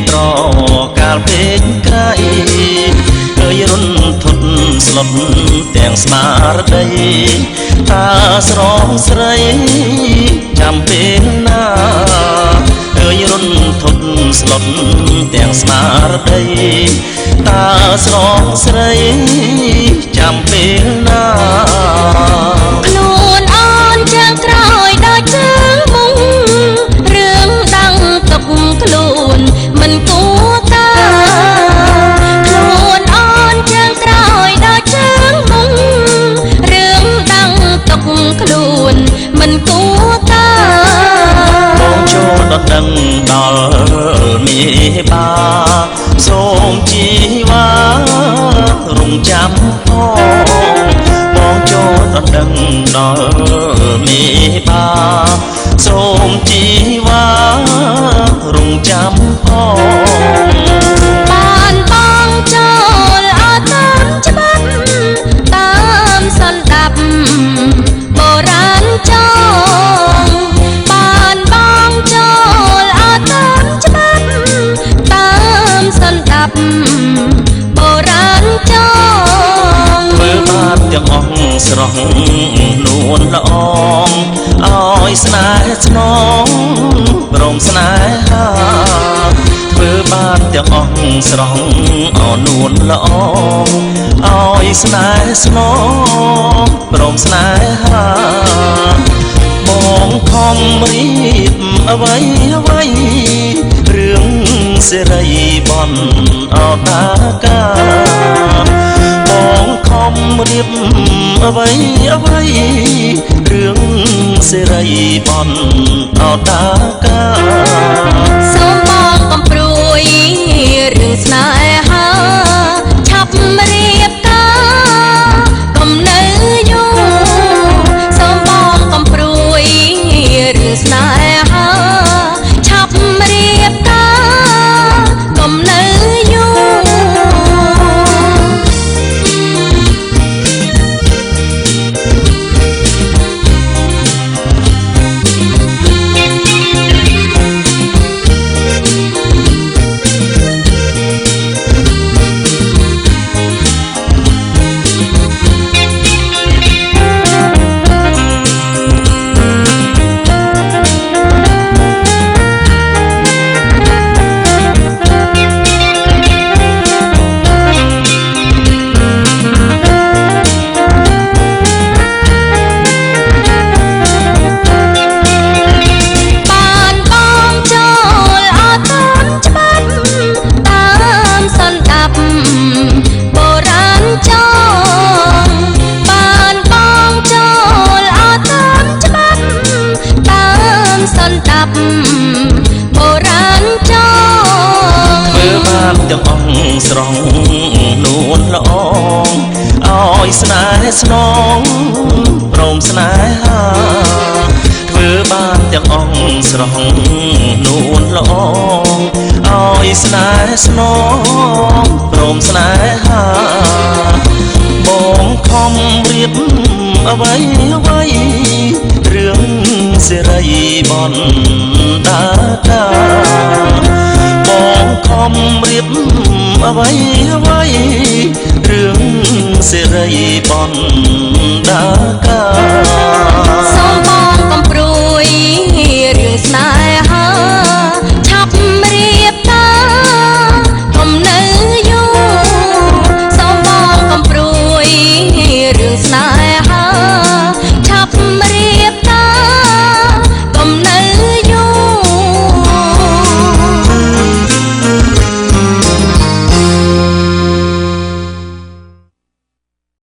ត្រកាលពេកក្រៃហើយរុនធុតស្លុតទាំងស្មារតីតាស្រងស្រីចាំពេលណាហើយរុនធុតស្លុតទាំងស្មារតីតាស្រងស្រីចាំពេលណាខ្លួនអូនចាងក្រោយដល់ជើងមុងរឿងដាំងទុកខ្លួនមិនគួរតាខ្លួនអូនចាងក្រោយដល់ជើងមុងរឿងដាំងទុកខ្លួនមិនគួរតាបងចូលដល់ដឹងដល់មេបាសូមជីវ៉ារងចាំបងចូលដល់ដឹងដល់មេបាសូមជីវ៉ារងចាំបានបងចូលអត់តាមច្បាប់តាមសន្តាប់បុរាណចងបានបងចូលអត់តាមច្បាប់តាមសន្តាប់បុរាណចងធ្វើបានទាំងអស់ស្រស់នួនល្អឲ្យស្នេហ៍ស្នងព្រមស្នេហាធ្វើបានទាំងអស់ស្រស់អនួនល្អឲ្យស្នេហ៍ស្នងព្រមស្នេហាបងខំរៀបអ្វីអ្វីរឿងសេរីបនអតាកាបងខំរៀបអ្វីអ្វីរឿងសេរីបនអតាកាសូមបងកំព្រួយរឿងស្នេហាឆាប់រៀបការកុំនៅយូរសូមបងកំព្រួយរឿងស្នេហាឆាប់រៀបការកុំនៅយូរបុរាណចងធ្វើបានទាំងអស់ស្រស់នួនល្អឲ្យស្នេហ៍ស្នងព្រមស្នេហាធ្វើបានទាំងអស់ស្រស់នួនល្អឲ្យស្នេហ៍ស្នងព្រមស្នេហាបងខំរៀបអ្វីអ្វីរឿងសេរីបនតាកាបងខំរៀបអ្វីអ្វីរឿងសេរីបនតាកា